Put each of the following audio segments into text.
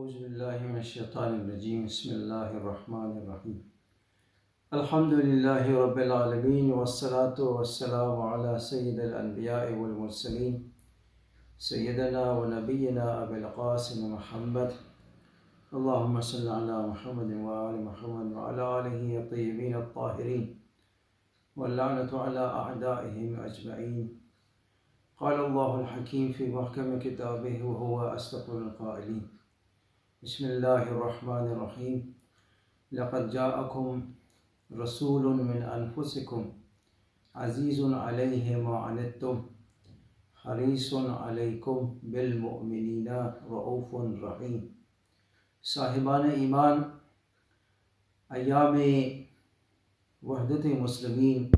اعوذ باللہ من الشیطان الرجیم بسم اللہ الرحمن الرحیم الحمد للہ رب العالمین والصلاة والسلام علی سید الانبیاء والمرسلین سیدنا و نبینا ابی القاسم محمد اللہم صلی علی محمد وآل محمد وعلی آلہ الطیبین الطاہرین واللعنۃ علی اعدائہم اجمعین قال اللہ الحکیم فی محکم کتابہ وہو اصدق القائلین بسم اللہ الرحمن الرحیم لقد جاءکم رسول من انفسکم عزیز علیہ ما عنتم حریص علیکم بالمؤمنین رؤوف رحیم۔ صاحبان ایمان، ایام وحدت مسلمین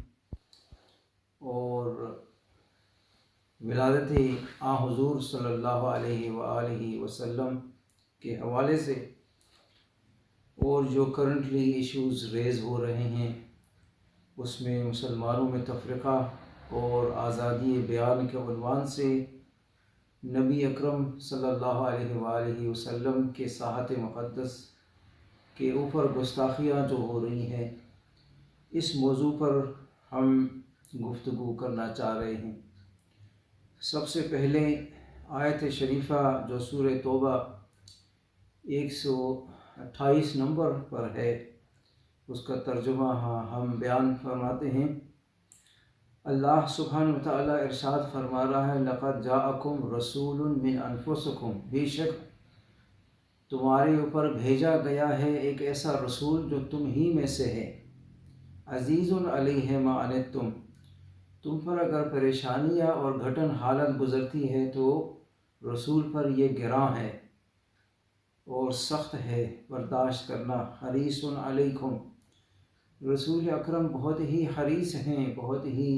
اور ولادت حضور صلی اللہ علیہ وآلہ وسلم کے حوالے سے اور جو کرنٹلی ایشوز ریز ہو رہے ہیں اس میں مسلمانوں میں تفرقہ اور آزادی بیان کے عنوان سے نبی اکرم صلی اللہ علیہ وآلہ وسلم کے ساحت مقدس کے اوپر گستاخیاں جو ہو رہی ہیں، اس موضوع پر ہم گفتگو کرنا چاہ رہے ہیں۔ سب سے پہلے آیت شریفہ جو سورہ توبہ 128 نمبر پر ہے، اس کا ترجمہ ہم بیان فرماتے ہیں۔ اللہ سبحانہ وتعالی ارشاد فرما رہا ہے، لقد جاءکم رسول من انفسکم، بے شک تمہارے اوپر بھیجا گیا ہے ایک ایسا رسول جو تم ہی میں سے ہے، عزیز علیہ ما عنتم، تم پر اگر پریشانیاں اور گھٹن حالت گزرتی ہے تو رسول پر یہ گراں ہے اور سخت ہے برداشت کرنا۔ حریص علیکم، رسول اکرم بہت ہی حریص ہیں، بہت ہی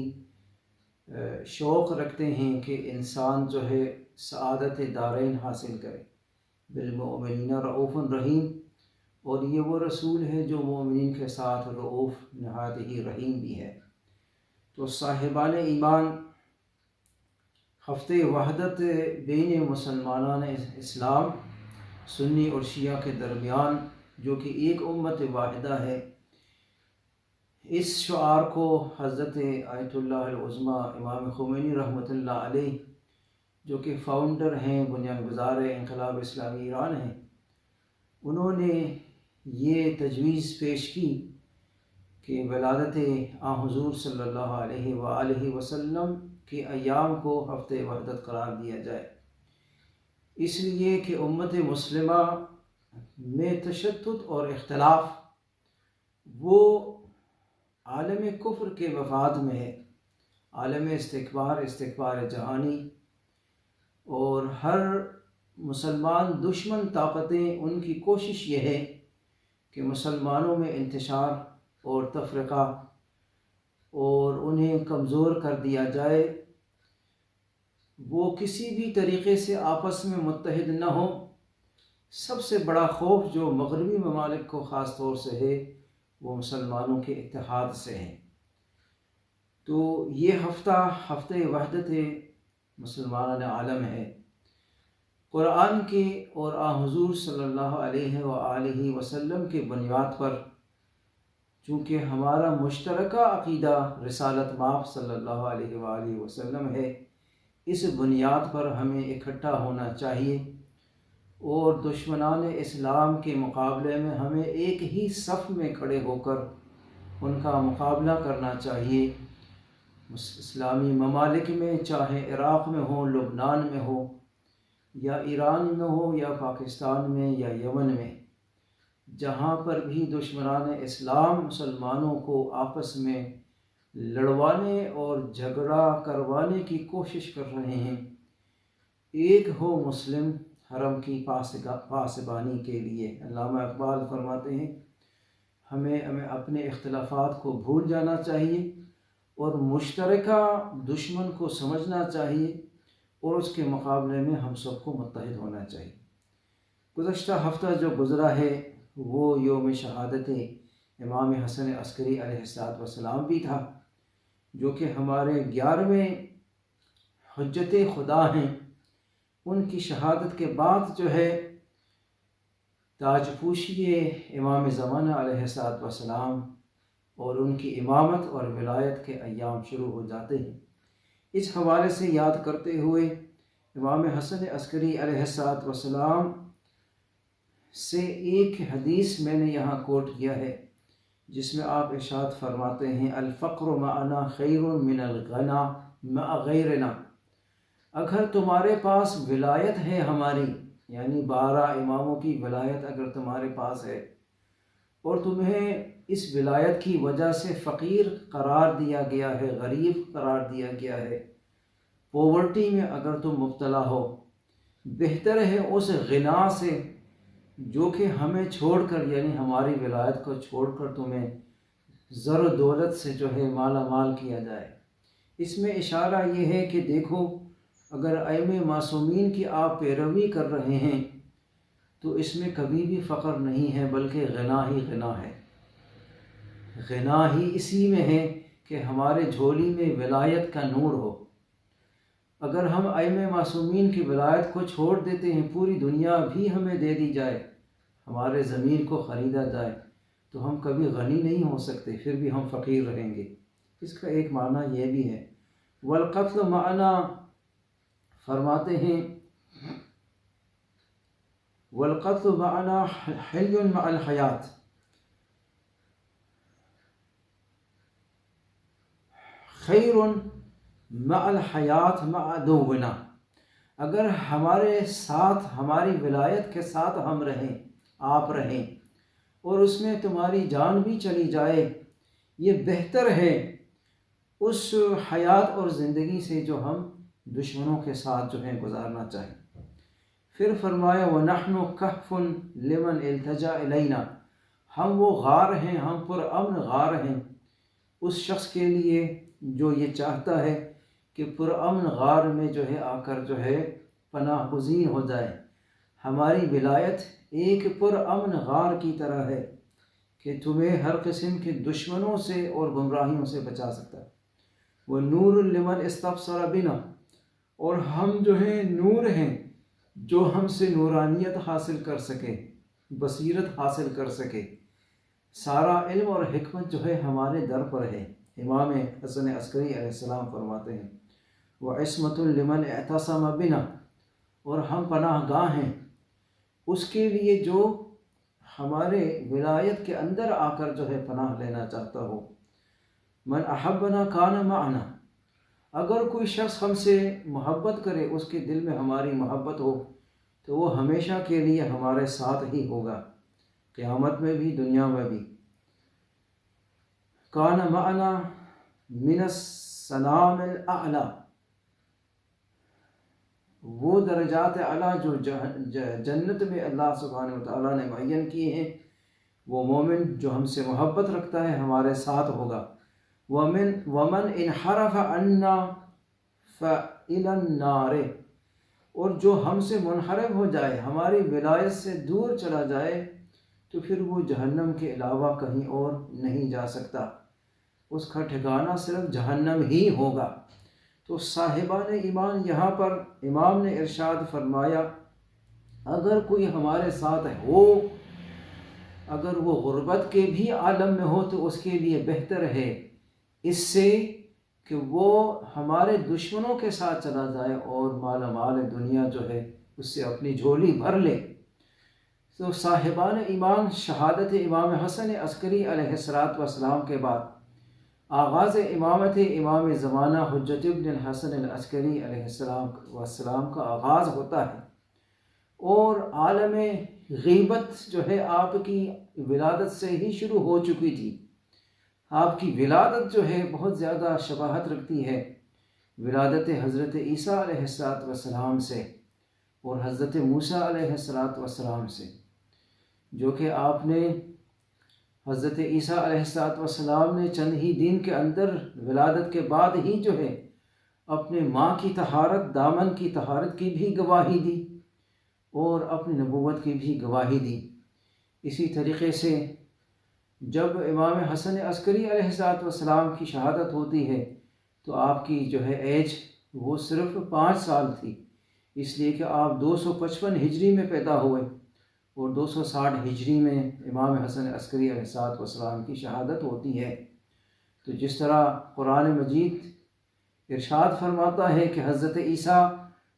شوق رکھتے ہیں کہ انسان جو ہے سعادت دارین حاصل کرے۔ بالمؤمنین رؤوف رحیم، اور یہ وہ رسول ہے جو مومنین کے ساتھ رؤوف نہایت ہی رحیم بھی ہے۔ تو صاحبان ایمان، ہفتہ وحدت بین مسلمانان اسلام سنی اور شیعہ کے درمیان، جو کہ ایک امت واحدہ ہے، اس شعار کو حضرت آیت اللہ العظمیٰ امام خمینی رحمۃ اللہ علیہ، جو کہ فاؤنڈر ہیں، بنیاد گزار انقلاب اسلامی ایران ہیں، انہوں نے یہ تجویز پیش کی کہ ولادت حضور صلی اللہ علیہ وآلہ وسلم کے ایام کو ہفتہ وحدت قرار دیا جائے، اس لیے کہ امت مسلمہ میں تشدد اور اختلاف وہ عالم کفر کے مفاد میں ہے، عالم استکبار جہانی، اور ہر مسلمان دشمن طاقتیں ان کی کوشش یہ ہے کہ مسلمانوں میں انتشار اور تفرقہ اور انہیں کمزور کر دیا جائے، وہ کسی بھی طریقے سے آپس میں متحد نہ ہوں۔ سب سے بڑا خوف جو مغربی ممالک کو خاص طور سے ہے وہ مسلمانوں کے اتحاد سے ہے۔ تو یہ ہفتہ وحدت مسلمان عالم ہے۔ قرآن کے اور حضور صلی اللہ علیہ وآلہ وسلم کے بنیاد پر، چونکہ ہمارا مشترکہ عقیدہ رسالت مآب صلی اللہ علیہ وآلہ وسلم ہے، اس بنیاد پر ہمیں اکٹھا ہونا چاہیے اور دشمنان اسلام کے مقابلے میں ہمیں ایک ہی صف میں کھڑے ہو کر ان کا مقابلہ کرنا چاہیے۔ اسلامی ممالک میں، چاہے عراق میں ہو، لبنان میں ہو، یا ایران میں ہو، یا پاکستان میں، یا یمن میں، جہاں پر بھی دشمنان اسلام مسلمانوں کو آپس میں لڑوانے اور جھگڑا کروانے کی کوشش کر رہے ہیں، ایک ہو مسلم حرم کی پاسبانی کے لیے۔ علامہ اقبال فرماتے ہیں، ہمیں اپنے اختلافات کو بھول جانا چاہیے اور مشترکہ دشمن کو سمجھنا چاہیے، اور اس کے مقابلے میں ہم سب کو متحد ہونا چاہیے۔ گزشتہ ہفتہ جو گزرا ہے وہ یوم شہادت امام حسن عسکری علیہ السلام بھی تھا، جو کہ ہمارے 11ویں حجت خدا ہیں۔ ان کی شہادت کے بعد جو ہے تاج پوشی امام زمانہ علیہ الصلوۃ والسلام اور ان کی امامت اور ولایت کے ایام شروع ہو جاتے ہیں۔ اس حوالے سے یاد کرتے ہوئے امام حسن عسکری علیہ الصلوۃ والسلام سے ایک حدیث میں نے یہاں کوٹ کیا ہے، جس میں آپ ارشاد فرماتے ہیں الفقر معنا خیر من الغنا مع غیرنا۔ اگر تمہارے پاس ولایت ہے ہماری، یعنی 12 اماموں کی ولایت اگر تمہارے پاس ہے اور تمہیں اس ولایت کی وجہ سے فقیر قرار دیا گیا ہے، غریب قرار دیا گیا ہے، پاورٹی میں اگر تم مبتلا ہو، بہتر ہے اس غنا سے جو کہ ہمیں چھوڑ کر، یعنی ہماری ولایت کو چھوڑ کر تمہیں زر و دولت سے جو ہے مالا مال کیا جائے۔ اس میں اشارہ یہ ہے کہ دیکھو، اگر ائمہ معصومین کی آپ پیروی کر رہے ہیں تو اس میں کبھی بھی فقر نہیں ہے، بلکہ غنا ہی غنا ہے۔ غنا ہی اسی میں ہے کہ ہمارے جھولی میں ولایت کا نور ہو۔ اگر ہم ائمہ معصومین کی ولایت کو چھوڑ دیتے ہیں، پوری دنیا بھی ہمیں دے دی جائے، ہمارے ضمیر کو خریدا جائے، تو ہم کبھی غنی نہیں ہو سکتے، پھر بھی ہم فقیر رہیں گے۔ اس کا ایک معنی یہ بھی ہے۔ والقتل معنا فرماتے ہیں والقتل معنا حل مع الحیات، خیر مع الحیات مع عدونا۔ اگر ہمارے ساتھ، ہماری ولایت کے ساتھ ہم رہیں، آپ رہیں، اور اس میں تمہاری جان بھی چلی جائے، یہ بہتر ہے اس حیات اور زندگی سے جو ہم دشمنوں کے ساتھ جو ہے گزارنا چاہیں۔ پھر فرمایا وَنَحْنُ كَهْفٌ لِمَنْ الْتَجَأَ إِلَيْنَا، ہم وہ غار ہیں، ہم پر امن غار ہیں اس شخص کے لیے جو یہ چاہتا ہے کہ پر امن غار میں جو ہے آ کر جو ہے پناہ گزین ہو جائے۔ ہماری ولایت ایک پر امن غار کی طرح ہے کہ تمہیں ہر قسم کے دشمنوں سے اور گمراہیوں سے بچا سکتا ہے۔ وَنُورٌ لِمَنْ اسْتَبْصَرَ بِنَا، اور ہم جو ہیں نور ہیں جو ہم سے نورانیت حاصل کر سکے، بصیرت حاصل کر سکے۔ سارا علم اور حکمت جو ہے ہمارے در پر ہے۔ امام حسن عسکری علیہ السلام فرماتے ہیں وَعِصْمَةٌ لِمَنْ اعْتَصَمَ بِنَا، اور ہم پناہ گاہ ہیں اس کے لیے جو ہمارے ولایت کے اندر آ کر جو ہے پناہ لینا چاہتا ہو۔ من احبنا کان معنا، اگر کوئی شخص ہم سے محبت کرے، اس کے دل میں ہماری محبت ہو، تو وہ ہمیشہ کے لیے ہمارے ساتھ ہی ہوگا، قیامت میں بھی دنیا میں بھی۔ کان معنا من السلام الاعلی، وہ درجات اعلیٰ جو جنت میں اللہ سبحانہ وتعالیٰ نے معین کیے ہیں، وہ مومن جو ہم سے محبت رکھتا ہے ہمارے ساتھ ہوگا۔ ومن انحرف عنا فإلی النار، اور جو ہم سے منحرف ہو جائے، ہماری ولایت سے دور چلا جائے، تو پھر وہ جہنم کے علاوہ کہیں اور نہیں جا سکتا، اس کا ٹھکانہ صرف جہنم ہی ہوگا۔ تو صاحبان ایمان، یہاں پر امام نے ارشاد فرمایا اگر کوئی ہمارے ساتھ ہو، اگر وہ غربت کے بھی عالم میں ہو، تو اس کے لیے بہتر ہے اس سے کہ وہ ہمارے دشمنوں کے ساتھ چلا جائے اور مالا مال دنیا جو ہے اس سے اپنی جھولی بھر لے۔ تو صاحبان ایمان، شہادت امام حسن عسکری علیہ السلام کے بعد آغاز امامت امام زمانہ حجت ابن الحسن العسکری علیہ السلام کا آغاز ہوتا ہے، اور عالم غیبت جو ہے آپ کی ولادت سے ہی شروع ہو چکی تھی۔ آپ کی ولادت جو ہے بہت زیادہ شباہت رکھتی ہے ولادت حضرت عیسیٰ علیہ السلام سے اور حضرت موسیٰ علیہ السلام سے، جو کہ آپ نے حضرت عیسیٰ علیہ السلام نے چند ہی دن کے اندر ولادت کے بعد ہی جو ہے اپنے ماں کی طہارت، دامن کی طہارت کی بھی گواہی دی اور اپنی نبوت کی بھی گواہی دی۔ اسی طریقے سے جب امام حسن عسکری علیہ السلام کی شہادت ہوتی ہے تو آپ کی جو ہے ایج وہ صرف 5 سال تھی، اس لیے کہ آپ 255 ہجری میں پیدا ہوئے اور 260 ہجری میں امام حسن عسکری علیہ السلام کی شہادت ہوتی ہے۔ تو جس طرح قرآن مجید ارشاد فرماتا ہے کہ حضرت عیسیٰ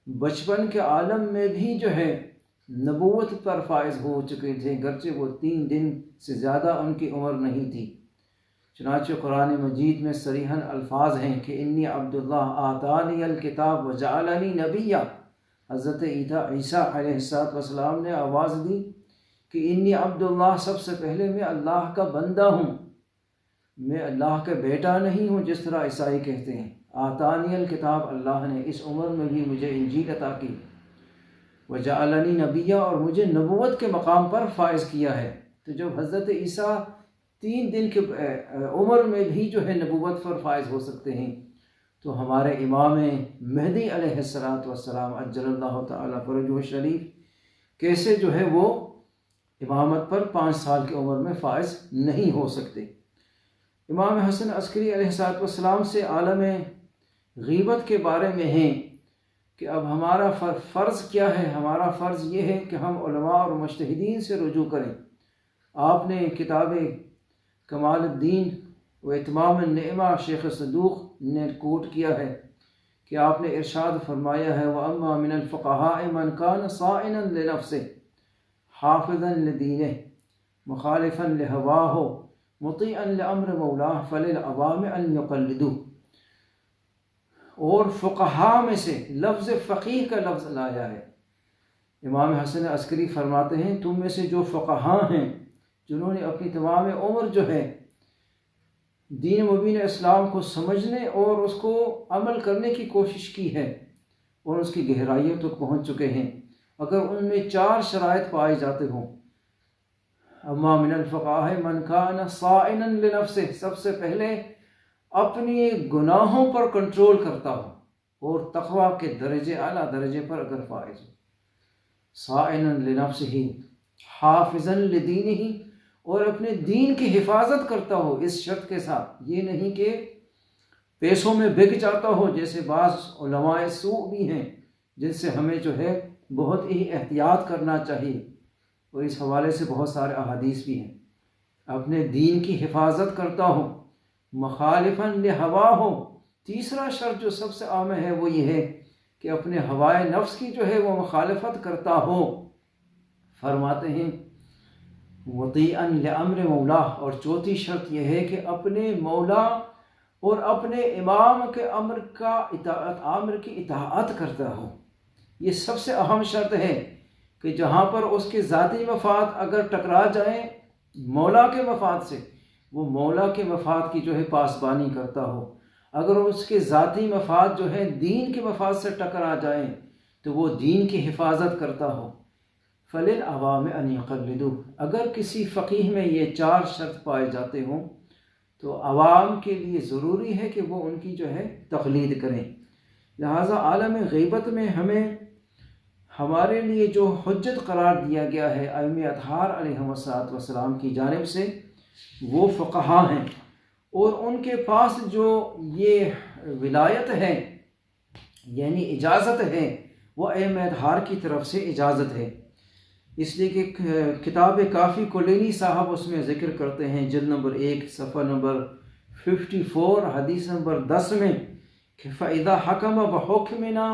بچپن کے عالم میں بھی جو ہے نبوت پر فائز ہو چکے تھے، گرچہ وہ 3 دن سے زیادہ ان کی عمر نہیں تھی۔ چنانچہ قرآن مجید میں صریحاً الفاظ ہیں کہ انی عبداللہ آتانی الکتاب وجعلنی نبیہ۔ حضرت عیسیٰ علیہ السلام نے آواز دی کہ انی عبداللہ، سب سے پہلے میں اللہ کا بندہ ہوں، میں اللہ کا بیٹا نہیں ہوں جس طرح عیسائی کہتے ہیں۔ آتانی الکتاب، اللہ نے اس عمر میں بھی مجھے انجیل عطا کی، وجعلنی نبیہ، اور مجھے نبوت کے مقام پر فائز کیا ہے۔ تو جب حضرت عیسیٰ 3 دن کے عمر میں بھی جو ہے نبوت پر فائز ہو سکتے ہیں، تو ہمارے امام مہدی علیہ السلام عجل اللہ تعالیٰ فرجہ شریف کیسے جو ہے وہ امامت پر 5 سال کی عمر میں فائز نہیں ہو سکتے۔ امام حسن عسکری علیہ السلام سے عالم غیبت کے بارے میں ہیں کہ اب ہمارا فرض کیا ہے۔ ہمارا فرض یہ ہے کہ ہم علماء اور مجتہدین سے رجوع کریں۔ آپ نے کتاب کمال الدین و اتمام النعمہ شیخ صدوق نے کوٹ کیا ہے کہ آپ نے ارشاد فرمایا ہے وَأَمَّا مِنَ الْفُقَهَاءِ مَنْ كَانَ صَائِنًا لِنَفْسِهِ حَافِظًا لِدِينِهِ مُخَالِفًا لِهَوَاهُ مُطِيعًا لِأَمْرِ مَوْلَاهُ فَلِلْعَوَامِ أَنْ يُقَلِّدُوهُ۔ اور فقہا میں سے لفظ فقیہ کا لفظ لایا ہے۔ امام حسن عسکری فرماتے ہیں تم میں سے جو فقہا ہیں، جنہوں نے اپنی تمام عمر جو ہے دین مبین اسلام کو سمجھنے اور اس کو عمل کرنے کی کوشش کی ہے اور اس کی گہرائیوں تک پہنچ چکے ہیں، اگر ان میں 4 شرائط پائے جاتے ہوں، اما من الفقہاء من کان صائنا لنفسه، سب سے پہلے اپنی گناہوں پر کنٹرول کرتا ہو اور تقوی کے درجے اعلیٰ درجے پر اگر فائز ہو، صائنا لنفسه حافظا لدینہ، اور اپنے دین کی حفاظت کرتا ہو اس شرط کے ساتھ، یہ نہیں کہ پیسوں میں بک جاتا ہو، جیسے بعض علماء سوء بھی ہیں جن سے ہمیں جو ہے بہت ہی احتیاط کرنا چاہیے، اور اس حوالے سے بہت سارے احادیث بھی ہیں۔ اپنے دین کی حفاظت کرتا ہو، مخالفاً لہوا ہو، تیسرا شرط جو سب سے عام ہے وہ یہ ہے کہ اپنے ہوائے نفس کی جو ہے وہ مخالفت کرتا ہو۔ فرماتے ہیں مطیعاً لامر مولا، اور چوتھی شرط یہ ہے کہ اپنے مولا اور اپنے امام کے امر کی اطاعت کرتا ہو۔ یہ سب سے اہم شرط ہے کہ جہاں پر اس کے ذاتی مفاد اگر ٹکرا جائیں مولا کے مفاد سے، وہ مولا کے مفاد کی جو ہے پاسبانی کرتا ہو۔ اگر اس کے ذاتی مفاد جو ہے دین کے مفاد سے ٹکرا جائیں تو وہ دین کی حفاظت کرتا ہو۔ فَلِلْعَوَامِ أَنْ يُقَلِّدُوهُ، اگر کسی فقیہ میں یہ 4 شرط پائے جاتے ہوں تو عوام کے لیے ضروری ہے کہ وہ ان کی جو ہے تقلید کریں۔ لہٰذا عالم غیبت میں ہمیں ہمارے لیے جو حجت قرار دیا گیا ہے ائمہ اطہار علیہ السلام کی جانب سے، وہ فقہا ہیں، اور ان کے پاس جو یہ ولایت ہے یعنی اجازت ہے وہ ائمہ اطہار کی طرف سے اجازت ہے۔ اس لیے کہ کتاب کافی کلینی صاحب اس میں ذکر کرتے ہیں جلد نمبر 1 صفحہ نمبر 54 حدیث نمبر 10 میں کہ فَإِذَا حَكَمَ بِحُكْمِنَا،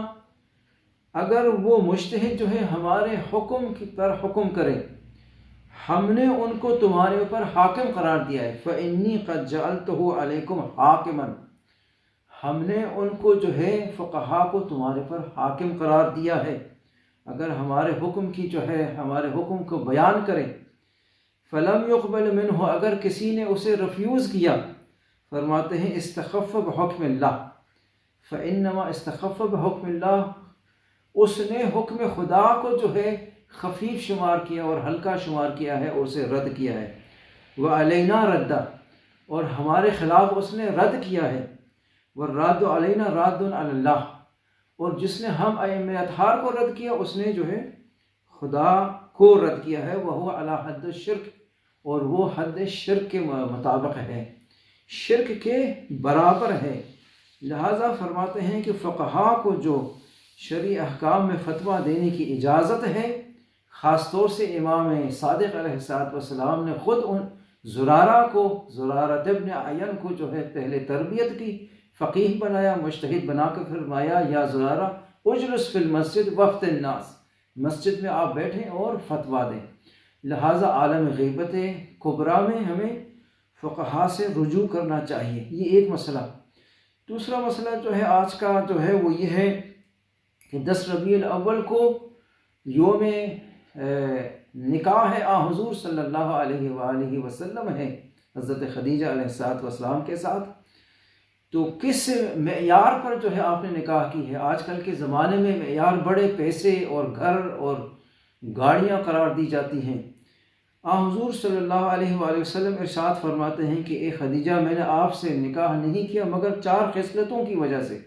اگر وہ مجتہد جو ہے ہمارے حکم پر حکم کرے، ہم نے ان کو تمہارے اوپر حاکم قرار دیا ہے، فَإِنِّي قَدْ جَعَلْتُهُ عَلَيْكُمْ حَاكِمًا، ہم نے ان کو جو ہے فقہا کو تمہارے پر حاکم قرار دیا ہے۔ اگر ہمارے حکم کی جو ہے ہمارے حکم کو بیان کریں، فَلَمْ يُقْبَلْ مِنْهُ، اگر کسی نے اسے ریفیوز کیا، فرماتے ہیں استخف بحکم اللہ، فَإِنَّمَا استخف بحکم اللہ، اس نے حکم خدا کو جو ہے خفیف شمار کیا اور ہلکا شمار کیا ہے اور اسے رد کیا ہے۔ وَعَلَيْنَا رَدَّ، اور ہمارے خلاف اس نے رد کیا ہے۔ وَالرَّادُّ عَلَيْنَا رَادٌّ عَلَى اللَّهِ، اور جس نے ہم ائمہ اطہار کو رد کیا اس نے جو ہے خدا کو رد کیا ہے۔ وَهُوَ عَلَى حَدِّ الشِّرْكِ، اور وہ حد شرک کے مطابق ہے، شرک کے برابر ہے۔ لہٰذا فرماتے ہیں کہ فقہا کو جو شرعی احکام میں فتویٰ دینے کی اجازت ہے، خاص طور سے امام صادق علیہ السلام نے خود ان زرارہ ابن عین کو جو ہے پہلے تربیت کی، فقیہ بنایا، مجتہد بنا کر فرمایا یا زرارہ اجلس فی المسجد وفت الناس، مسجد میں آپ بیٹھیں اور فتویٰ دیں۔ لہٰذا عالم غیبت کبریٰ میں ہمیں فقہا سے رجوع کرنا چاہیے، یہ ایک مسئلہ۔ دوسرا مسئلہ جو ہے آج کا جو ہے وہ یہ ہے کہ 10 ربیع الاول کو یوم نکاح حضور صلی اللہ علیہ وآلہ وسلم ہے حضرت خدیجہ علیہ السلام کے ساتھ، تو کس معیار پر جو ہے آپ نے نکاح کی ہے؟ آج کل کے زمانے میں معیار بڑے پیسے اور گھر اور گاڑیاں قرار دی جاتی ہیں۔ حضور صلی اللہ علیہ وآلہ وسلم ارشاد فرماتے ہیں کہ اے خدیجہ، میں نے آپ سے نکاح نہیں کیا مگر 4 خصلتوں کی وجہ سے۔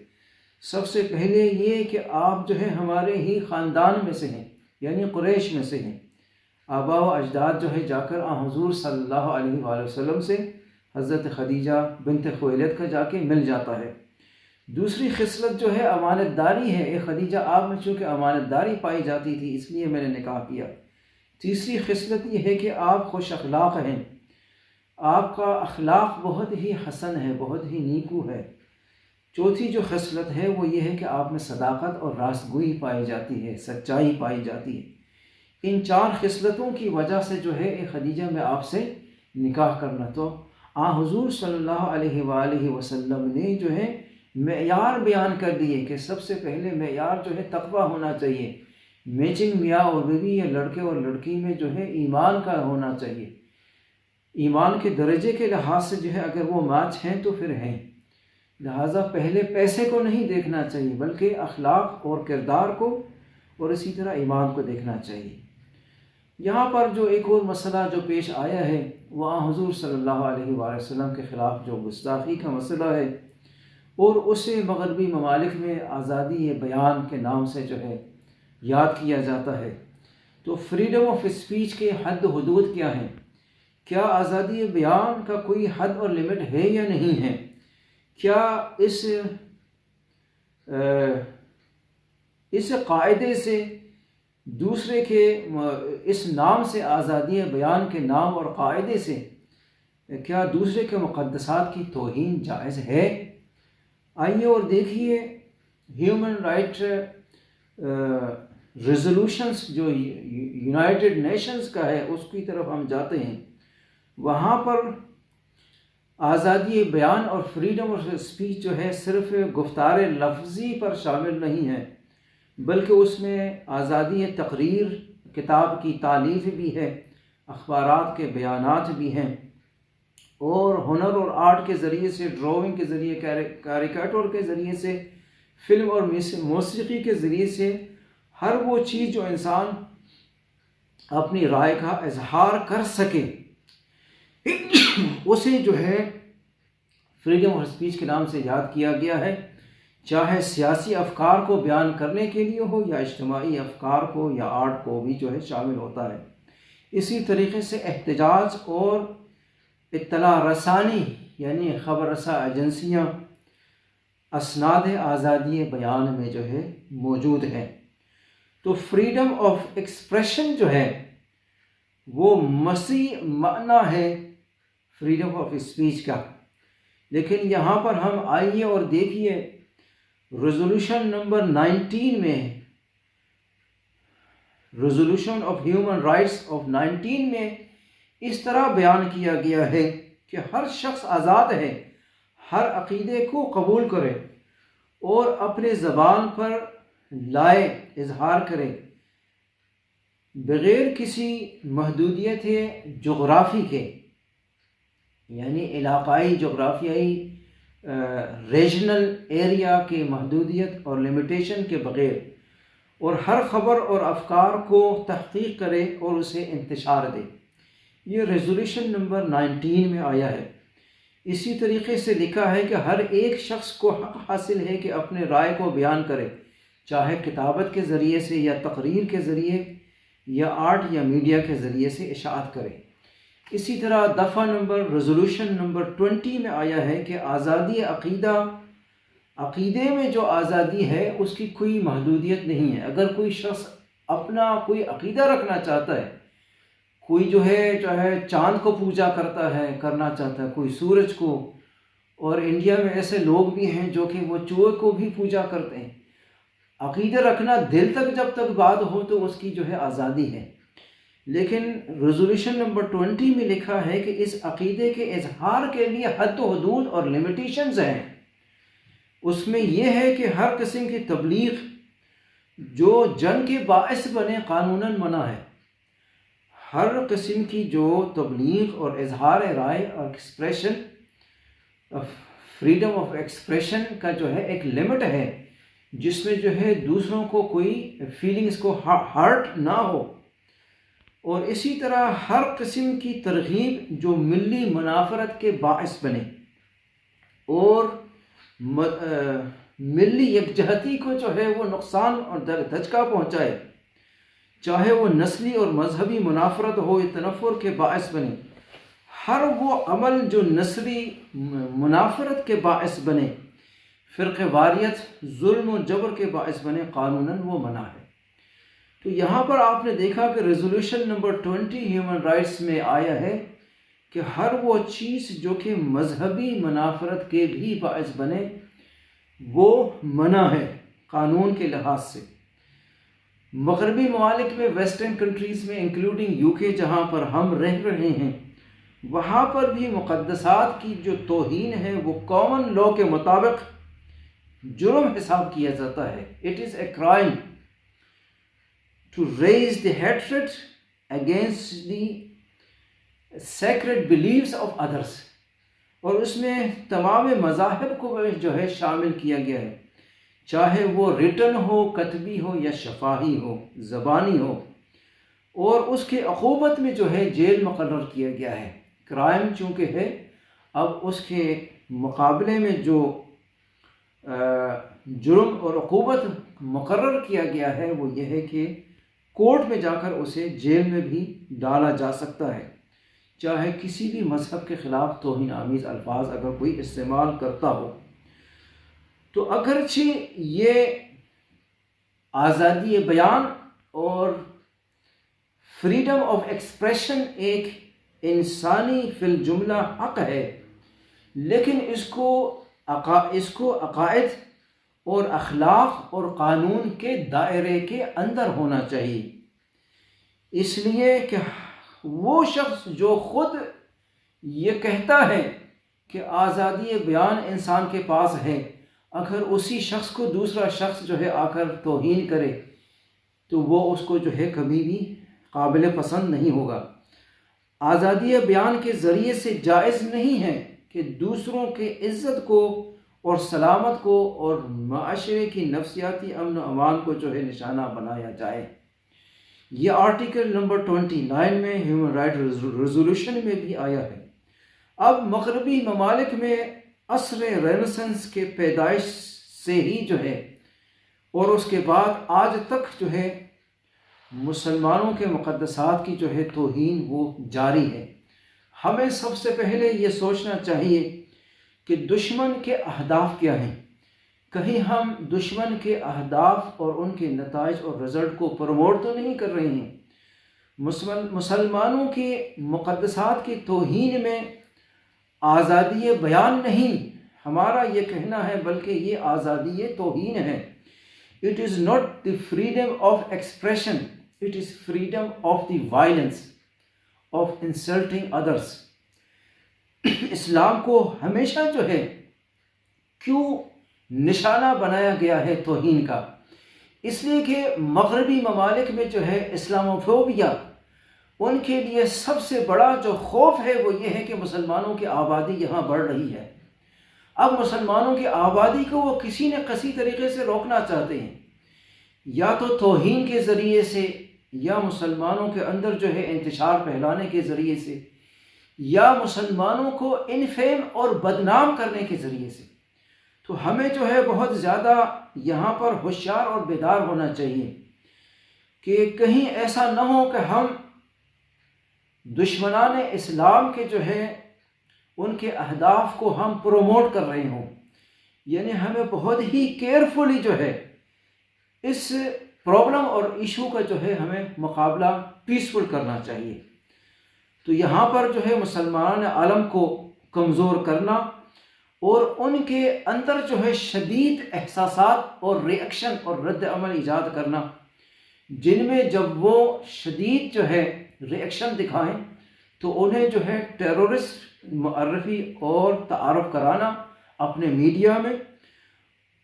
سب سے پہلے یہ کہ آپ جو ہے ہمارے ہی خاندان میں سے ہیں، یعنی قریش میں سے ہیں۔ آبا و اجداد جو ہے جا کر حضور صلی اللہ علیہ وآلہ وسلم سے حضرت خدیجہ بنت خویلد کا جا کے مل جاتا ہے۔ دوسری خصلت جو ہے امانت داری ہے، اے خدیجہ آپ میں چونکہ امانت داری پائی جاتی تھی اس لیے میں نے نکاح کیا۔ تیسری خصلت یہ ہے کہ آپ خوش اخلاق ہیں، آپ کا اخلاق بہت ہی حسن ہے، بہت ہی نیکو ہے۔ چوتھی جو خصلت ہے وہ یہ ہے کہ آپ میں صداقت اور راست گوئی پائی جاتی ہے، سچائی پائی جاتی ہے۔ ان 4 خصلتوں کی وجہ سے جو ہے اے خدیجہ میں آپ سے نکاح کرنا۔ تو حضور صلی اللہ علیہ وآلہ وسلم نے جو ہے معیار بیان کر دیے کہ سب سے پہلے معیار جو ہے تقوی ہونا چاہیے، میچنگ میاں اور بیوی یا لڑکے اور لڑکی میں جو ہے ایمان کا ہونا چاہیے، ایمان کے درجے کے لحاظ سے جو ہے اگر وہ میچ ہیں تو پھر ہیں۔ لہٰذا پہلے پیسے کو نہیں دیکھنا چاہیے بلکہ اخلاق اور کردار کو اور اسی طرح ایمان کو دیکھنا چاہیے۔ یہاں پر جو ایک اور مسئلہ جو پیش آیا ہے وہ حضور صلی اللہ علیہ وآلہ وسلم کے خلاف جو گستاخی کا مسئلہ ہے، اور اسے مغربی ممالک میں آزادی بیان کے نام سے جو ہے یاد کیا جاتا ہے۔ تو فریڈم آف اسپیچ کے حد حدود کیا ہیں؟ کیا آزادی بیان کا کوئی حد اور لمٹ ہے یا نہیں ہے؟ کیا اس قاعدے سے دوسرے کے اس نام سے، آزادی بیان کے نام اور قاعدے سے، کیا دوسرے کے مقدسات کی توہین جائز ہے؟ آئیے اور دیکھیے ہیومن رائٹ ریزولوشنز جو یونائٹڈ نیشنز کا ہے اس کی طرف ہم جاتے ہیں۔ وہاں پر آزادی بیان اور فریڈم آف اسپیچ جو ہے صرف گفتار لفظی پر شامل نہیں ہے بلکہ اس میں آزادی تقریر، کتاب کی تالیف بھی ہے، اخبارات کے بیانات بھی ہیں، اور ہنر اور آرٹ کے ذریعے سے، ڈرائنگ کے ذریعے، کیریکیچر کے ذریعے سے، فلم اور موسیقی کے ذریعے سے ہر وہ چیز جو انسان اپنی رائے کا اظہار کر سکے اسے جو ہے فریڈم آف اسپیچ کے نام سے یاد کیا گیا ہے، چاہے سیاسی افکار کو بیان کرنے کے لیے ہو یا اجتماعی افکار کو یا آرٹ کو بھی جو ہے شامل ہوتا ہے۔ اسی طریقے سے احتجاج اور اطلاع رسانی یعنی خبر رساں ایجنسیاں اسناد آزادی بیان میں جو ہے موجود ہیں۔ تو فریڈم آف ایکسپریشن جو ہے وہ مسیح معنی ہے فریڈم آف اسپیچ کا، لیکن یہاں پر ہم آئیے اور دیکھیے ریزولوشن نمبر 19 میں، resolution of human rights of 19 میں اس طرح بیان کیا گیا ہے کہ ہر شخص آزاد ہے ہر عقیدے کو قبول کرے اور اپنے زبان پر لائے اظہار کرے بغیر کسی محدودیت جغرافی کے، یعنی علاقائی جغرافیائی ریجنل ایریا کے محدودیت اور لمیٹیشن کے بغیر، اور ہر خبر اور افکار کو تحقیق کرے اور اسے انتشار دے۔ یہ ریزولوشن نمبر 19 میں آیا ہے۔ اسی طریقے سے لکھا ہے کہ ہر ایک شخص کو حق حاصل ہے کہ اپنے رائے کو بیان کرے، چاہے کتابت کے ذریعے سے یا تقریر کے ذریعے یا آرٹ یا میڈیا کے ذریعے سے اشاعت کرے۔ اسی طرح دفعہ نمبر ریزولوشن نمبر 20 میں آیا ہے کہ آزادی عقیدے میں جو آزادی ہے اس کی کوئی محدودیت نہیں ہے۔ اگر کوئی شخص اپنا کوئی عقیدہ رکھنا چاہتا ہے، کوئی جو ہے چاہے چاند کو پوجا کرنا چاہتا ہے، کوئی سورج کو، اور انڈیا میں ایسے لوگ بھی ہیں جو کہ وہ چوہے کو بھی پوجا کرتے ہیں۔ عقیدہ رکھنا دل تک جب تک بات ہو تو اس کی جو ہے آزادی ہے، لیکن ریزولوشن نمبر 20 میں لکھا ہے کہ اس عقیدے کے اظہار کے لیے حد و حدود اور لمیٹیشنز ہیں۔ اس میں یہ ہے کہ ہر قسم کی تبلیغ جو جنگ کے باعث بنے قانوناً منع ہے۔ ہر قسم کی جو تبلیغ اور اظہار رائے اور ایکسپریشن، فریڈم آف ایکسپریشن کا جو ہے ایک لمٹ ہے، جس میں جو ہے دوسروں کو کوئی فیلنگز کو ہرٹ نہ ہو، اور اسی طرح ہر قسم کی ترغیب جو ملی منافرت کے باعث بنے اور ملی یکجہتی کو جو ہے وہ نقصان اور دھچکا پہنچائے، چاہے وہ نسلی اور مذہبی منافرت ہو یا تنفر کے باعث بنے، ہر وہ عمل جو نسلی منافرت کے باعث بنے، فرقہ واریت، ظلم و جبر کے باعث بنے، قانوناً وہ منع ہے۔ تو یہاں پر آپ نے دیکھا کہ ریزولوشن نمبر 20 ہیومن رائٹس میں آیا ہے کہ ہر وہ چیز جو کہ مذہبی منافرت کے بھی باعث بنے وہ منع ہے قانون کے لحاظ سے۔ مغربی ممالک میں، ویسٹرن کنٹریز میں انکلوڈنگ UK جہاں پر ہم رہ رہے ہیں، وہاں پر بھی مقدسات کی جو توہین ہے وہ کامن لاء کے مطابق جرم حساب کیا جاتا ہے۔ It is a crime to raise the hatred against the sacred beliefs of others، اور اس میں تمام مذاہب کو جو ہے شامل کیا گیا ہے، چاہے وہ ریٹن ہو، کتبی ہو یا شفاہی ہو، زبانی ہو، اور اس کے عقوبت میں جو ہے جیل مقرر کیا گیا ہے۔ کرائم چونکہ ہے، اب اس کے مقابلے میں جو جرم اور عقوبت مقرر کیا گیا ہے وہ یہ ہے کہ کورٹ میں جا کر اسے جیل میں بھی ڈالا جا سکتا ہے، چاہے کسی بھی مذہب کے خلاف توہین آمیز الفاظ اگر کوئی استعمال کرتا ہو۔ تو اگرچہ یہ آزادی بیان اور فریڈم آف ایکسپریشن ایک انسانی فی الجملہ حق ہے، لیکن اس کو عقائد اور اخلاق اور قانون کے دائرے کے اندر ہونا چاہیے، اس لیے کہ وہ شخص جو خود یہ کہتا ہے کہ آزادی بیان انسان کے پاس ہے، اگر اسی شخص کو دوسرا شخص جو ہے آ کر توہین کرے تو وہ اس کو جو ہے کبھی بھی قابل پسند نہیں ہوگا۔ آزادی بیان کے ذریعے سے جائز نہیں ہے کہ دوسروں کے عزت کو اور سلامت کو اور معاشرے کی نفسیاتی امن و امان کو جو ہے نشانہ بنایا جائے۔ یہ آرٹیکل نمبر 29 میں ہیومن رائٹ ریزولوشن میں بھی آیا ہے۔ اب مغربی ممالک میں عصر رینیسانس کے پیدائش سے ہی جو ہے اور اس کے بعد آج تک جو ہے مسلمانوں کے مقدسات کی جو ہے توہین وہ جاری ہے۔ ہمیں سب سے پہلے یہ سوچنا چاہیے کہ دشمن کے اہداف کیا ہیں۔ کہیں ہم دشمن کے اہداف اور ان کے نتائج اور رزلٹ کو پروموٹ تو نہیں کر رہے ہیں۔ مسلمانوں کے مقدسات کی توہین میں آزادی بیان نہیں ہمارا یہ کہنا ہے، بلکہ یہ آزادی توہین ہے۔ It is not the freedom of expression, it is freedom of the violence of insulting others۔ اسلام کو ہمیشہ جو ہے کیوں نشانہ بنایا گیا ہے توہین کا؟ اس لیے کہ مغربی ممالک میں جو ہے اسلاموفوبیا، ان کے لیے سب سے بڑا جو خوف ہے وہ یہ ہے کہ مسلمانوں کی آبادی یہاں بڑھ رہی ہے۔ اب مسلمانوں کی آبادی کو وہ کسی نہ کسی طریقے سے روکنا چاہتے ہیں، یا تو توہین کے ذریعے سے، یا مسلمانوں کے اندر جو ہے انتشار پھیلانے کے ذریعے سے، یا مسلمانوں کو انفیم اور بدنام کرنے کے ذریعے سے۔ تو ہمیں جو ہے بہت زیادہ یہاں پر ہوشیار اور بیدار ہونا چاہیے کہ کہیں ایسا نہ ہو کہ ہم دشمنان اسلام کے جو ہے ان کے اہداف کو ہم پروموٹ کر رہے ہوں۔ یعنی ہمیں بہت ہی کیئرفلی جو ہے اس پرابلم اور ایشو کا جو ہے ہمیں مقابلہ پیسفل کرنا چاہیے۔ تو یہاں پر جو ہے مسلمان عالم کو کمزور کرنا اور ان کے اندر جو ہے شدید احساسات اور ریئیکشن اور رد عمل ایجاد کرنا، جن میں جب وہ شدید جو ہے ریئیکشن دکھائیں تو انہیں جو ہے ٹیرورسٹ معرفی اور تعارف کرانا اپنے میڈیا میں،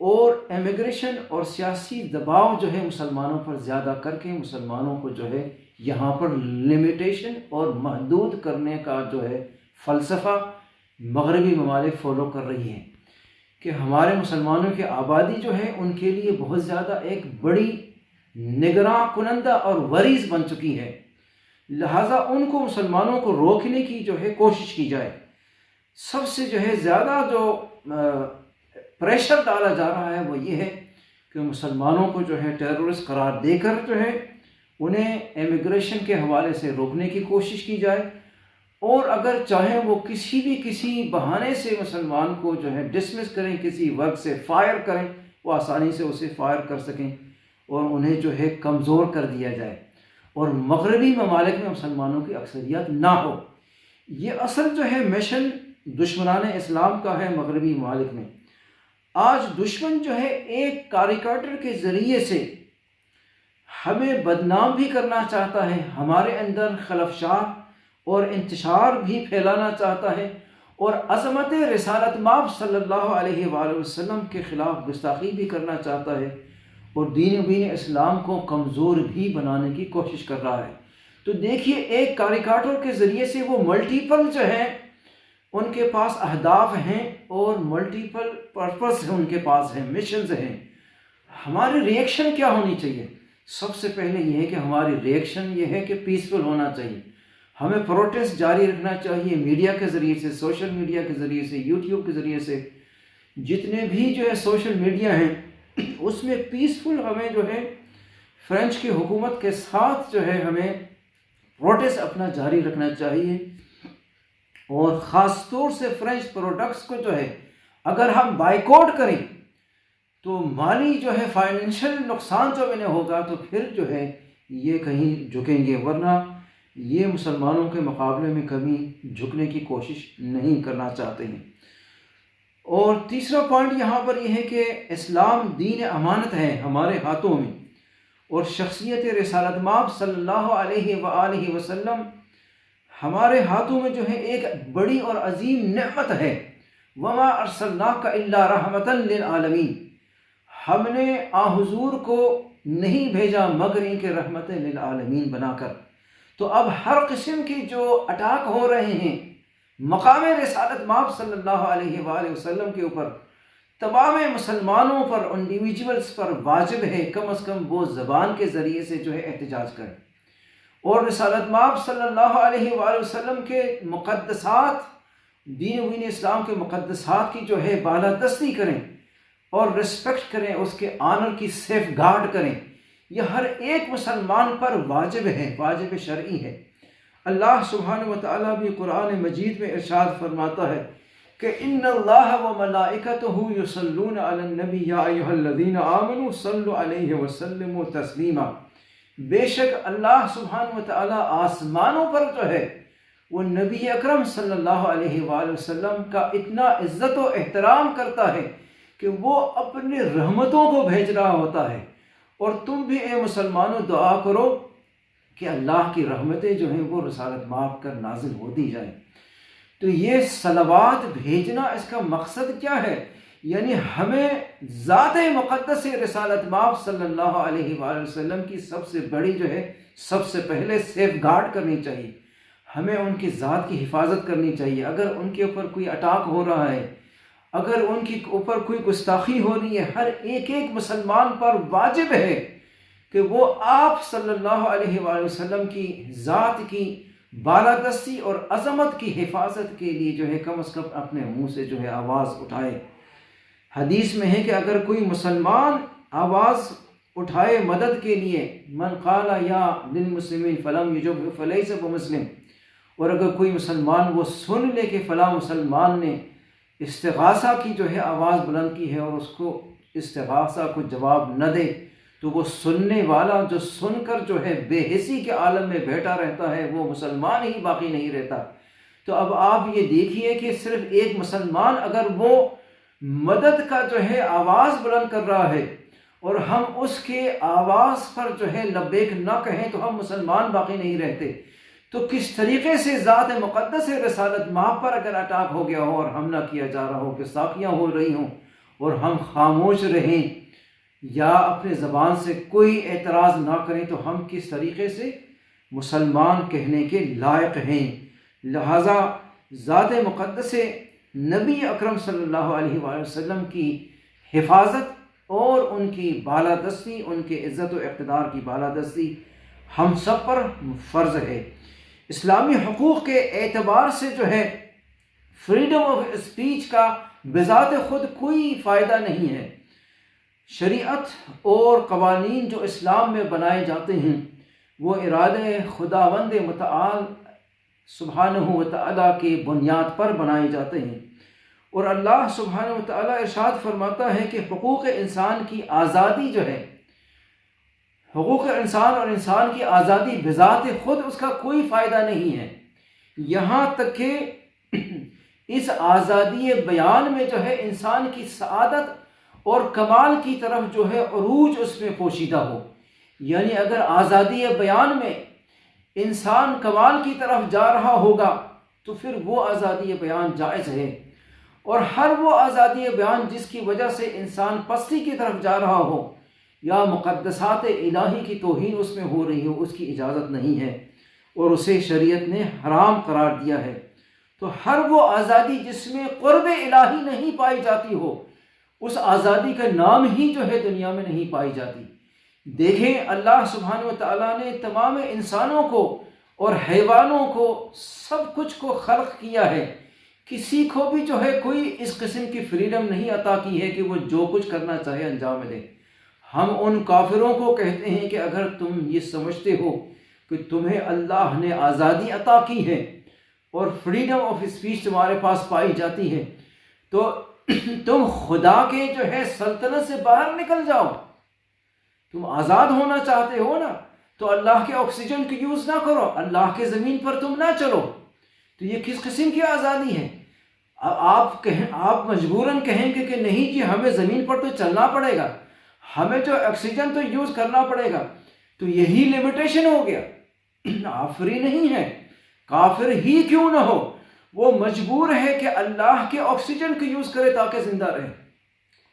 اور امیگریشن اور سیاسی دباؤ جو ہے مسلمانوں پر زیادہ کر کے مسلمانوں کو جو ہے یہاں پر لمیٹیشن اور محدود کرنے کا جو ہے فلسفہ مغربی ممالک فالو کر رہی ہیں، کہ ہمارے مسلمانوں کی آبادی جو ہے ان کے لیے بہت زیادہ ایک بڑی نگراں کنندہ اور وریز بن چکی ہے، لہٰذا ان کو مسلمانوں کو روکنے کی جو ہے کوشش کی جائے۔ سب سے جو ہے زیادہ جو پریشر ڈالا جا رہا ہے وہ یہ ہے کہ مسلمانوں کو جو ہے ٹیرورسٹ قرار دے کر جو ہے انہیں امیگریشن کے حوالے سے روکنے کی کوشش کی جائے، اور اگر چاہیں وہ کسی بہانے سے مسلمان کو جو ہے ڈسمس کریں، کسی ورک سے فائر کریں، وہ آسانی سے اسے فائر کر سکیں اور انہیں جو ہے کمزور کر دیا جائے، اور مغربی ممالک میں مسلمانوں کی اکثریت نہ ہو۔ یہ اصل جو ہے مشن دشمنان اسلام کا ہے مغربی ممالک میں۔ آج دشمن جو ہے ایک کاریکیچر کے ذریعے سے ہمیں بدنام بھی کرنا چاہتا ہے، ہمارے اندر خلفشات اور انتشار بھی پھیلانا چاہتا ہے، اور عظمت رسالت مآب صلی اللہ علیہ وآلہ وسلم کے خلاف گستاخی بھی کرنا چاہتا ہے، اور دین اسلام کو کمزور بھی بنانے کی کوشش کر رہا ہے۔ تو دیکھیے ایک کاریکیچر کے ذریعے سے وہ ملٹیپل جو ہیں ان کے پاس اہداف ہیں اور ملٹیپل پرپس ہیں، ان کے پاس ہیں، مشنز ہیں۔ ہماری ریئیکشن کیا ہونی چاہیے؟ سب سے پہلے یہ ہے کہ ہماری ریئیکشن یہ ہے کہ پیسفل ہونا چاہیے، ہمیں پروٹیسٹ جاری رکھنا چاہیے، میڈیا کے ذریعے سے، سوشل میڈیا کے ذریعے سے، یوٹیوب کے ذریعے سے، جتنے بھی جو ہے سوشل میڈیا ہیں اس میں پیسفل ہمیں جو ہے فرینچ کی حکومت کے ساتھ جو ہے ہمیں پروٹیسٹ اپنا جاری رکھنا چاہیے، اور خاص طور سے فرینچ پروڈکٹس کو جو ہے اگر ہم بائیکاٹ کریں تو مالی جو ہے فائنینشیل نقصان جو انہیں ہوگا تو پھر جو ہے یہ کہیں جھکیں گے، ورنہ یہ مسلمانوں کے مقابلے میں کبھی جھکنے کی کوشش نہیں کرنا چاہتے ہیں۔ اور تیسرا پوائنٹ یہاں پر یہ ہے کہ اسلام دین امانت ہے ہمارے ہاتھوں میں، اور شخصیت رسالت مآب صلی اللہ علیہ وآلہ وسلم ہمارے ہاتھوں میں جو ہے ایک بڑی اور عظیم نعمت ہے۔ وما ارسلناک الا رحمتا للعالمین، ہم نے آ حضور کو نہیں بھیجا مگر ان کے رحمت للعالمین بنا کر۔ تو اب ہر قسم کی جو اٹیک ہو رہے ہیں مقام رسالت مآب صلی اللہ علیہ وآلہ وسلم کے اوپر، تمام مسلمانوں پر، انڈیویجولز پر واجب ہے کم از کم وہ زبان کے ذریعے سے جو ہے احتجاج کریں، اور رسالت مآب صلی اللہ علیہ وآلہ وسلم کے مقدسات، دین اسلام کے مقدسات کی جو ہے بالادستی کریں اور رسپیکٹ کریں، اس کے آنر کی سیف گارڈ کریں۔ یہ ہر ایک مسلمان پر واجب ہے، واجب شرعی ہے۔ اللہ سبحانہ وتعالیٰ بھی قرآن مجید میں ارشاد فرماتا ہے کہ ان اللہ و ملائکتہ یصلون علی النبی یا ایھا الذین آمنوا صلوا علیہ وسلموا تسلیما، بے شک اللہ سبحانہ وتعالیٰ آسمانوں پر جو ہے وہ نبی اکرم صلی اللہ علیہ وآلہ وسلم کا اتنا عزت و احترام کرتا ہے کہ وہ اپنے رحمتوں کو بھیج رہا ہوتا ہے، اور تم بھی اے مسلمانوں دعا کرو کہ اللہ کی رحمتیں جو ہیں وہ رسالت مآب کر نازل ہوتی جائیں۔ تو یہ صلوات بھیجنا اس کا مقصد کیا ہے؟ یعنی ہمیں ذات مقدس رسالت مآب صلی اللہ علیہ وآلہ وسلم کی سب سے بڑی جو ہے سب سے پہلے سیف گارڈ کرنی چاہیے، ہمیں ان کی ذات کی حفاظت کرنی چاہیے۔ اگر ان کے اوپر کوئی اٹیک ہو رہا ہے، اگر ان کے اوپر کوئی گستاخی ہو رہی ہے، ہر ایک مسلمان پر واجب ہے کہ وہ آپ صلی اللہ علیہ وآلہ وسلم کی ذات کی بالادستی اور عظمت کی حفاظت کے لیے جو ہے کم از کم اپنے منہ سے جو ہے آواز اٹھائے۔ حدیث میں ہے کہ اگر کوئی مسلمان آواز اٹھائے مدد کے لیے، من قال یا للمسلمین فلم یجب فلیس بمسلم، اور اگر کوئی مسلمان وہ سن لے کہ فلاں مسلمان نے استغاثہ کی جو ہے آواز بلند کی ہے اور اس کو استغاثہ کو جواب نہ دے، تو وہ سننے والا جو سن کر جو ہے بے حسی کے عالم میں بیٹھا رہتا ہے وہ مسلمان ہی باقی نہیں رہتا۔ تو اب آپ یہ دیکھیے کہ صرف ایک مسلمان اگر وہ مدد کا جو ہے آواز بلند کر رہا ہے اور ہم اس کے آواز پر جو ہے لبیک نہ کہیں تو ہم مسلمان باقی نہیں رہتے۔ تو کس طریقے سے ذات مقدس رسالت ماہ پر اگر اٹیک ہو گیا ہو اور حملہ کیا جا رہا ہو، کہ ساقیاں ہو رہی ہوں اور ہم خاموش رہیں یا اپنے زبان سے کوئی اعتراض نہ کریں، تو ہم کس طریقے سے مسلمان کہنے کے لائق ہیں۔ لہٰذا ذات مقدس نبی اکرم صلی اللہ علیہ وآلہ وسلم کی حفاظت اور ان کی بالادستی، ان کے عزت و اقتدار کی بالادستی ہم سب پر فرض ہے۔ اسلامی حقوق کے اعتبار سے جو ہے فریڈم آف اسپیچ کا بذات خود کوئی فائدہ نہیں ہے۔ شریعت اور قوانین جو اسلام میں بنائے جاتے ہیں وہ ارادہ خداوند متعال سبحانہ و تعالیٰ کی بنیاد پر بنائے جاتے ہیں، اور اللہ سبحانہ و تعالیٰ ارشاد فرماتا ہے کہ حقوق انسان کی آزادی جو ہے، حقوق انسان اور انسان کی آزادی بذات خود اس کا کوئی فائدہ نہیں ہے، یہاں تک کہ اس آزادی بیان میں جو ہے انسان کی سعادت اور کمال کی طرف جو ہے عروج اس میں پوشیدہ ہو۔ یعنی اگر آزادی بیان میں انسان کمال کی طرف جا رہا ہوگا تو پھر وہ آزادی بیان جائز ہے، اور ہر وہ آزادی بیان جس کی وجہ سے انسان پستی کی طرف جا رہا ہو یا مقدسات الہی کی توہین اس میں ہو رہی ہو، اس کی اجازت نہیں ہے اور اسے شریعت نے حرام قرار دیا ہے۔ تو ہر وہ آزادی جس میں قرب الہی نہیں پائی جاتی ہو، اس آزادی کا نام ہی جو ہے دنیا میں نہیں پائی جاتی۔ دیکھیں اللہ سبحانہ و تعالیٰ نے تمام انسانوں کو اور حیوانوں کو سب کچھ کو خلق کیا ہے، کسی کو بھی جو ہے کوئی اس قسم کی فریڈم نہیں عطا کی ہے کہ وہ جو کچھ کرنا چاہے انجام دے۔ ہم ان کافروں کو کہتے ہیں کہ اگر تم یہ سمجھتے ہو کہ تمہیں اللہ نے آزادی عطا کی ہے اور فریڈم آف اسپیچ تمہارے پاس پائی جاتی ہے تو تم خدا کے جو ہے سلطنت سے باہر نکل جاؤ۔ تم آزاد ہونا چاہتے ہو نا، تو اللہ کے آکسیجن کی یوز نہ کرو، اللہ کے زمین پر تم نہ چلو۔ تو یہ کس قسم کی آزادی ہے؟ آپ مجبوراً کہیں گے کہ نہیں جی ہمیں زمین پر تو چلنا پڑے گا، ہمیں جو آکسیجن تو یوز کرنا پڑے گا، تو یہی لیمیٹیشن ہو گیا۔ آپ فری نہیں ہیں، کافر ہی کیوں نہ ہو وہ مجبور ہے کہ اللہ کے آکسیجن کو یوز کرے تاکہ زندہ رہے۔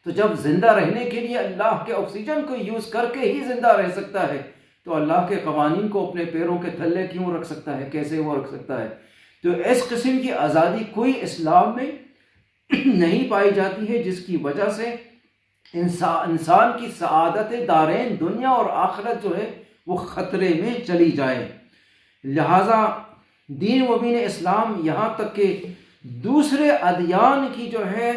تو جب زندہ رہنے کے لیے اللہ کے آکسیجن کو یوز کر کے ہی زندہ رہ سکتا ہے تو اللہ کے قوانین کو اپنے پیروں کے تھلے کیوں رکھ سکتا ہے؟ کیسے وہ رکھ سکتا ہے؟ تو اس قسم کی آزادی کوئی اسلام میں نہیں پائی جاتی ہے جس کی وجہ سے انسان کی سعادت دارین دنیا اور آخرت جو ہے وہ خطرے میں چلی جائے۔ لہٰذا دین مبین اسلام یہاں تک کہ دوسرے ادیان کی جو ہے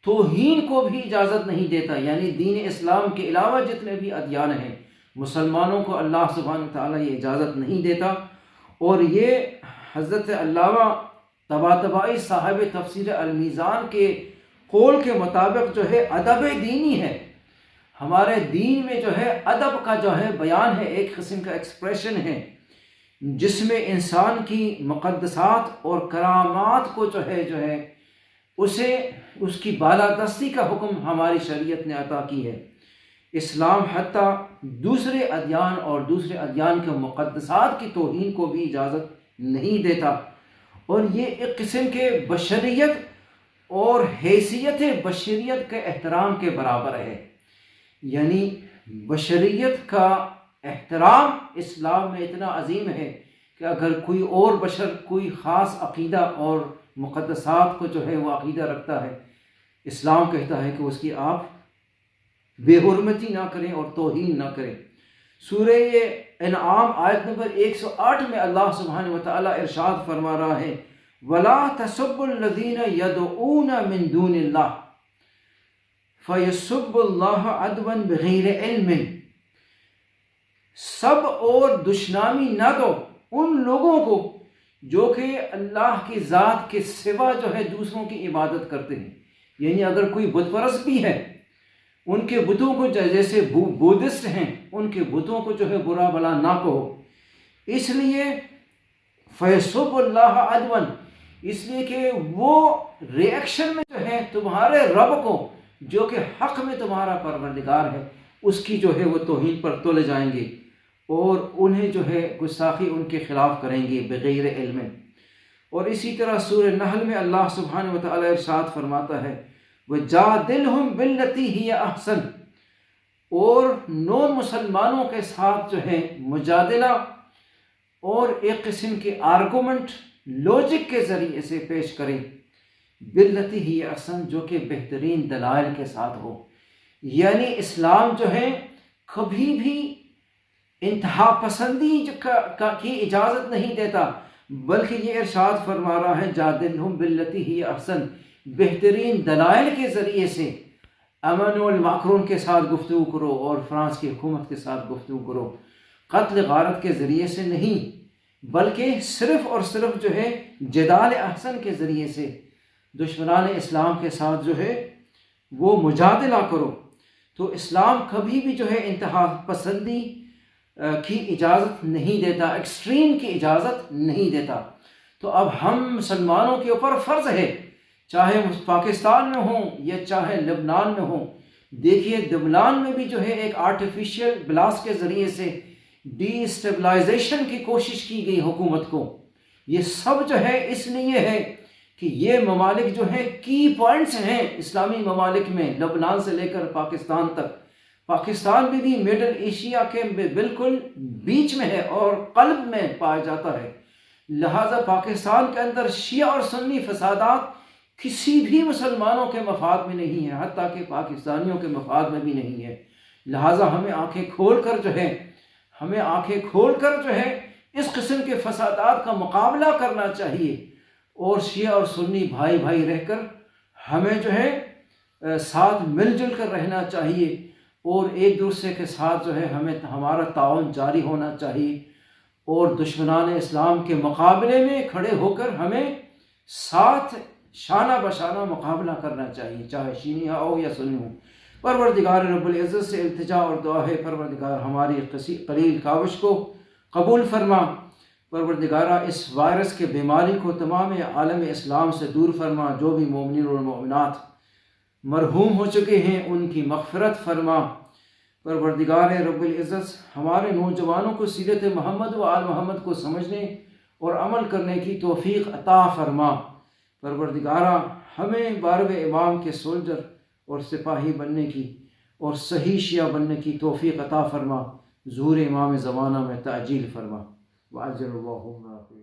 توہین کو بھی اجازت نہیں دیتا، یعنی دین اسلام کے علاوہ جتنے بھی ادیان ہیں مسلمانوں کو اللہ سبحانہ وتعالیٰ یہ اجازت نہیں دیتا۔ اور یہ حضرت علامہ طباطبائی صاحب تفسیر المیزان کے قول کے مطابق جو ہے ادب دینی ہے۔ ہمارے دین میں جو ہے ادب کا جو ہے بیان ہے، ایک قسم کا ایکسپریشن ہے جس میں انسان کی مقدسات اور کرامات کو جو ہے اسے اس کی بالادستی کا حکم ہماری شریعت نے عطا کی ہے۔ اسلام حتیٰ دوسرے ادیان اور دوسرے ادیان کے مقدسات کی توہین کو بھی اجازت نہیں دیتا، اور یہ ایک قسم کے بشریت اور حیثیت بشریت کے احترام کے برابر ہے۔ یعنی بشریت کا احترام اسلام میں اتنا عظیم ہے کہ اگر کوئی اور بشر کوئی خاص عقیدہ اور مقدسات کو جو ہے وہ عقیدہ رکھتا ہے، اسلام کہتا ہے کہ اس کی آپ بے حرمتی نہ کریں اور توہین نہ کریں۔ سورہ انعام آیت نمبر 108 میں اللہ سبحانہ وتعالی ارشاد فرما رہا ہے وَلَا تَسُبُّوا الَّذِينَ يَدْعُونَ مِن دُونِ اللَّهِ فَيَسُبُّوا اللَّهَ عَدْوًا بِغَيْرِ عِلْمٍ۔ سب اور دشنامی نہ دو ان لوگوں کو جو کہ اللہ کی ذات کے سوا جو ہے دوسروں کی عبادت کرتے ہیں۔ یعنی اگر کوئی بت پرست بھی ہے ان کے بتوں کو جیسے بودھسٹ ہیں ان کے بتوں کو جو ہے برا بھلا نہ کہو، اس لیے فیسب اللہ عدون، اس لیے کہ وہ ریئیکشن میں جو ہے تمہارے رب کو جو کہ حق میں تمہارا پروردگار ہے اس کی جو ہے وہ توہین پر تلے جائیں گے اور انہیں جو ہے گستاخی ان کے خلاف کریں گے بغیر علم۔ اور اسی طرح سورہ نحل میں اللہ سبحانہ وتعالی ارشاد فرماتا ہے وَجَادِلْهُمْ بِالَّتِي هِيَ أَحْسَنُ، اور نون مسلمانوں کے ساتھ جو ہے مجادلہ اور ایک قسم کے آرگومنٹ لوجک کے ذریعے سے پیش کریں، بالتی ہی احسن، جو کہ بہترین دلائل کے ساتھ ہو۔ یعنی اسلام جو ہے کبھی بھی انتہا پسندی کی اجازت نہیں دیتا، بلکہ یہ ارشاد فرما رہا ہے جادلہم بالتی ہی احسن، بہترین دلائل کے ذریعے سے ایمانوئل میکرون کے ساتھ گفتگو کرو اور فرانس کی حکومت کے ساتھ گفتگو کرو، قتل غارت کے ذریعے سے نہیں، بلکہ صرف اور صرف جو ہے جدال احسن کے ذریعے سے دشمنان اسلام کے ساتھ جو ہے وہ مجادلہ کرو۔ تو اسلام کبھی بھی جو ہے انتہا پسندی کی اجازت نہیں دیتا، ایکسٹریم کی اجازت نہیں دیتا۔ تو اب ہم مسلمانوں کے اوپر فرض ہے، چاہے پاکستان میں ہوں یا چاہے لبنان میں ہوں، دیکھیے لبنان میں بھی جو ہے ایک آرٹیفیشیل بلاسٹ کے ذریعے سے ڈی اسٹیبلائزیشن کی کوشش کی گئی حکومت کو۔ یہ سب جو ہے اس لیے ہے کہ یہ ممالک جو ہیں کی پوائنٹس ہیں اسلامی ممالک میں، لبنان سے لے کر پاکستان تک۔ پاکستان بھی مڈل ایشیا کے بالکل بیچ میں ہے اور قلب میں پایا جاتا ہے، لہٰذا پاکستان کے اندر شیعہ اور سنی فسادات کسی بھی مسلمانوں کے مفاد میں نہیں ہے، حتیٰ کہ پاکستانیوں کے مفاد میں بھی نہیں ہے۔ لہٰذا ہمیں آنکھیں کھول کر جو ہے اس قسم کے فسادات کا مقابلہ کرنا چاہیے، اور شیعہ اور سنی بھائی بھائی رہ کر ہمیں جو ہے ساتھ مل جل کر رہنا چاہیے، اور ایک دوسرے کے ساتھ جو ہے ہمارا تعاون جاری ہونا چاہیے، اور دشمنان اسلام کے مقابلے میں کھڑے ہو کر ہمیں ساتھ شانہ بشانہ مقابلہ کرنا چاہیے، چاہے شیعہ ہو یا سنی ہو۔ پروردگار رب العزت سے التجا اور دعا ہے پروردگار ہماری قلیل کاوش کو قبول فرما، پروردگارہ اس وائرس کے بیماری کو تمام عالم اسلام سے دور فرما، جو بھی مومنین اور مومنات مرحوم ہو چکے ہیں ان کی مغفرت فرما۔ پروردگار رب العزت ہمارے نوجوانوں کو سیرت محمد و آل محمد کو سمجھنے اور عمل کرنے کی توفیق عطا فرما۔ پروردگارہ ہمیں 12ویں امام کے سولجر اور سپاہی بننے کی اور صحیح شیعہ بننے کی توفیق عطا فرما، ظہور امام زمانہ میں تعجیل فرما۔ وَأَجْرَ اللَّهُمَّ فِي